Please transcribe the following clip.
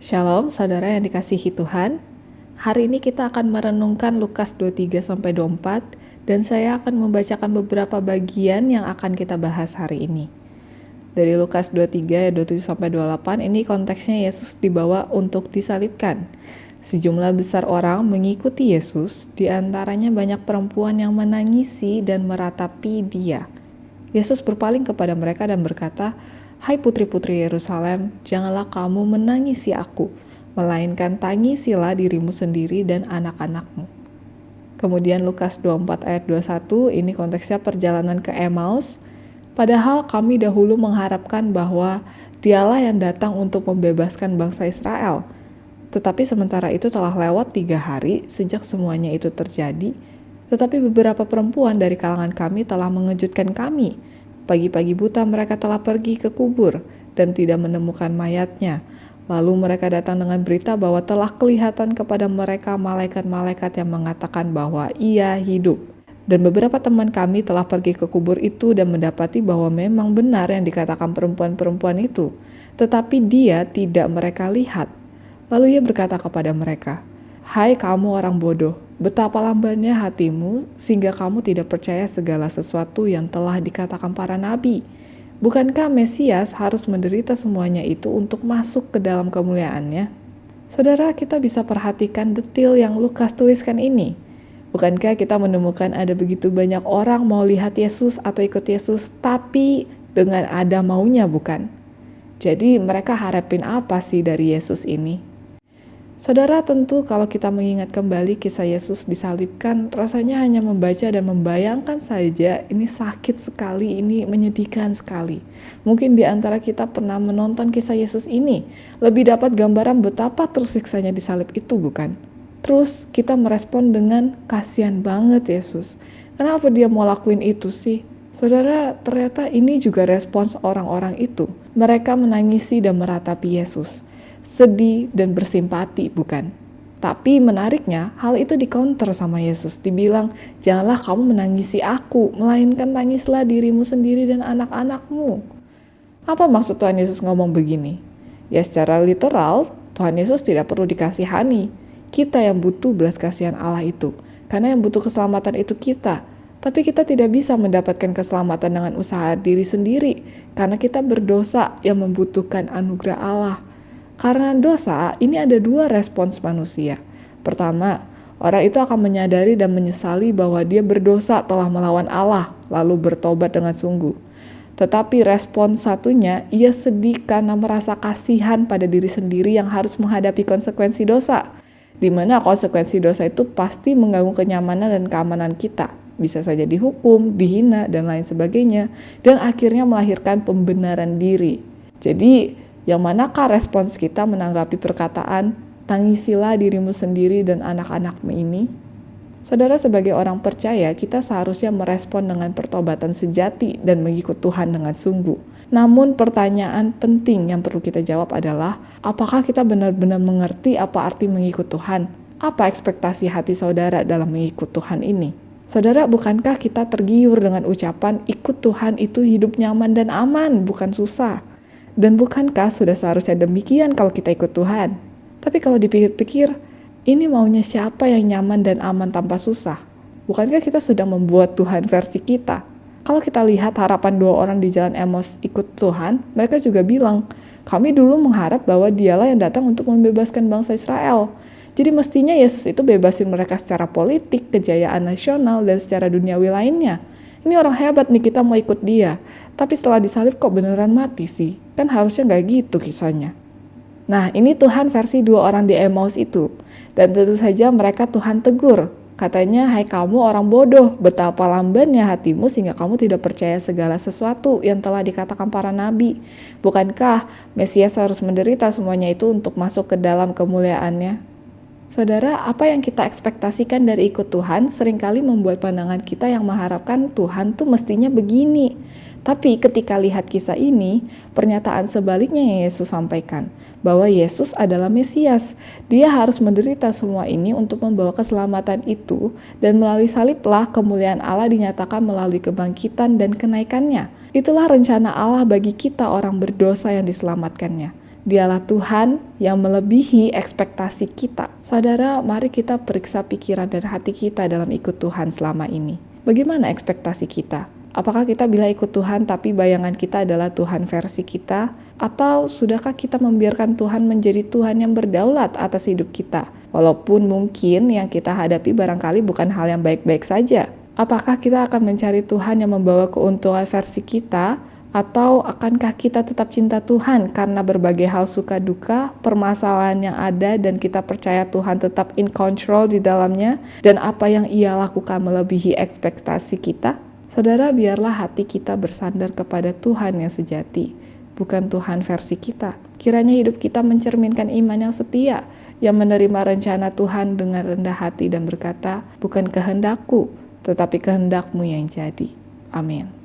Shalom, saudara yang dikasihi Tuhan. Hari ini kita akan merenungkan Lukas 23-24 dan saya akan membacakan beberapa bagian yang akan kita bahas hari ini. Dari Lukas 23 ayat 27-28 ini konteksnya Yesus dibawa untuk disalibkan. Sejumlah besar orang mengikuti Yesus, di antaranya banyak perempuan yang menangisi dan meratapi Dia. Yesus berpaling kepada mereka dan berkata, "Hai putri-putri Yerusalem, janganlah kamu menangisi aku, melainkan tangisilah dirimu sendiri dan anak-anakmu." Kemudian Lukas 24 ayat 21, ini konteksnya perjalanan ke Emmaus. "Padahal kami dahulu mengharapkan bahwa Dialah yang datang untuk membebaskan bangsa Israel. Tetapi sementara itu telah lewat 3 hari sejak semuanya itu terjadi, tetapi beberapa perempuan dari kalangan kami telah mengejutkan kami. Pagi-pagi buta mereka telah pergi ke kubur dan tidak menemukan mayatnya. Lalu mereka datang dengan berita bahwa telah kelihatan kepada mereka malaikat-malaikat yang mengatakan bahwa Ia hidup. Dan beberapa teman kami telah pergi ke kubur itu dan mendapati bahwa memang benar yang dikatakan perempuan-perempuan itu. Tetapi Dia tidak mereka lihat." Lalu Ia berkata kepada mereka, "Hai kamu orang bodoh, betapa lambannya hatimu sehingga kamu tidak percaya segala sesuatu yang telah dikatakan para nabi. Bukankah Mesias harus menderita semuanya itu untuk masuk ke dalam kemuliaannya?" Saudara, kita bisa perhatikan detail yang Lukas tuliskan ini. Bukankah kita menemukan ada begitu banyak orang mau lihat Yesus atau ikut Yesus, tapi dengan ada maunya, bukan? Jadi mereka harapin apa sih dari Yesus ini? Saudara, tentu kalau kita mengingat kembali kisah Yesus disalibkan, rasanya hanya membaca dan membayangkan saja ini sakit sekali, ini menyedihkan sekali. Mungkin di antara kita pernah menonton kisah Yesus ini, lebih dapat gambaran betapa tersiksanya disalib itu, bukan? Terus kita merespon dengan kasihan banget Yesus. Kenapa dia mau lakuin itu sih? Saudara, ternyata ini juga respons orang-orang itu. Mereka menangisi dan meratapi Yesus. Sedih dan bersimpati, bukan? Tapi menariknya, hal itu dikonter sama Yesus. Dibilang, "Janganlah kamu menangisi aku, melainkan tangislah dirimu sendiri dan anak-anakmu." Apa maksud Tuhan Yesus ngomong begini? Ya secara literal, Tuhan Yesus tidak perlu dikasihani. Kita yang butuh belas kasihan Allah itu. Karena yang butuh keselamatan itu kita. Tapi kita tidak bisa mendapatkan keselamatan dengan usaha diri sendiri. Karena kita berdosa yang membutuhkan anugerah Allah. Karena dosa, ini ada 2 respons manusia. Pertama, orang itu akan menyadari dan menyesali bahwa dia berdosa telah melawan Allah, lalu bertobat dengan sungguh. Tetapi respons satunya, ia sedih karena merasa kasihan pada diri sendiri yang harus menghadapi konsekuensi dosa. Di mana konsekuensi dosa itu pasti mengganggu kenyamanan dan keamanan kita. Bisa saja dihukum, dihina, dan lain sebagainya. Dan akhirnya melahirkan pembenaran diri. Jadi, yang manakah respons kita menanggapi perkataan, "Tangisilah dirimu sendiri dan anak-anakmu" ini? Saudara, sebagai orang percaya, kita seharusnya merespon dengan pertobatan sejati dan mengikut Tuhan dengan sungguh. Namun pertanyaan penting yang perlu kita jawab adalah, apakah kita benar-benar mengerti apa arti mengikut Tuhan? Apa ekspektasi hati saudara dalam mengikut Tuhan ini? Saudara, bukankah kita tergiur dengan ucapan, ikut Tuhan itu hidup nyaman dan aman, bukan susah? Dan bukankah sudah seharusnya demikian kalau kita ikut Tuhan? Tapi kalau dipikir-pikir, ini maunya siapa yang nyaman dan aman tanpa susah? Bukankah kita sedang membuat Tuhan versi kita? Kalau kita lihat harapan 2 orang di jalan Emmaus ikut Tuhan, mereka juga bilang, "Kami dulu mengharap bahwa Dialah yang datang untuk membebaskan bangsa Israel." Jadi mestinya Yesus itu bebasin mereka secara politik, kejayaan nasional, dan secara duniawi lainnya. Ini orang hebat nih, kita mau ikut dia. Tapi setelah disalib kok beneran mati sih? Kan harusnya nggak gitu kisahnya. Nah, ini Tuhan versi 2 orang di Emmaus itu. Dan tentu saja mereka Tuhan tegur. Katanya, "Hai kamu orang bodoh, betapa lambannya hatimu sehingga kamu tidak percaya segala sesuatu yang telah dikatakan para nabi. Bukankah Mesias harus menderita semuanya itu untuk masuk ke dalam kemuliaannya?" Saudara, apa yang kita ekspektasikan dari ikut Tuhan seringkali membuat pandangan kita yang mengharapkan Tuhan tuh mestinya begini. Tapi ketika lihat kisah ini, pernyataan sebaliknya yang Yesus sampaikan, bahwa Yesus adalah Mesias. Dia harus menderita semua ini untuk membawa keselamatan itu, dan melalui saliblah kemuliaan Allah dinyatakan melalui kebangkitan dan kenaikannya. Itulah rencana Allah bagi kita orang berdosa yang diselamatkannya. Dialah Tuhan yang melebihi ekspektasi kita. Saudara, mari kita periksa pikiran dan hati kita dalam ikut Tuhan selama ini. Bagaimana ekspektasi kita? Apakah kita bila ikut Tuhan tapi bayangan kita adalah Tuhan versi kita? Atau sudahkah kita membiarkan Tuhan menjadi Tuhan yang berdaulat atas hidup kita? Walaupun mungkin yang kita hadapi barangkali bukan hal yang baik-baik saja. Apakah kita akan mencari Tuhan yang membawa keuntungan versi kita? Atau akankah kita tetap cinta Tuhan karena berbagai hal suka duka, permasalahan yang ada dan kita percaya Tuhan tetap in control di dalamnya dan apa yang Ia lakukan melebihi ekspektasi kita? Saudara, biarlah hati kita bersandar kepada Tuhan yang sejati, bukan Tuhan versi kita. Kiranya hidup kita mencerminkan iman yang setia, yang menerima rencana Tuhan dengan rendah hati dan berkata, bukan kehendakku, tetapi kehendakmu yang jadi. Amin.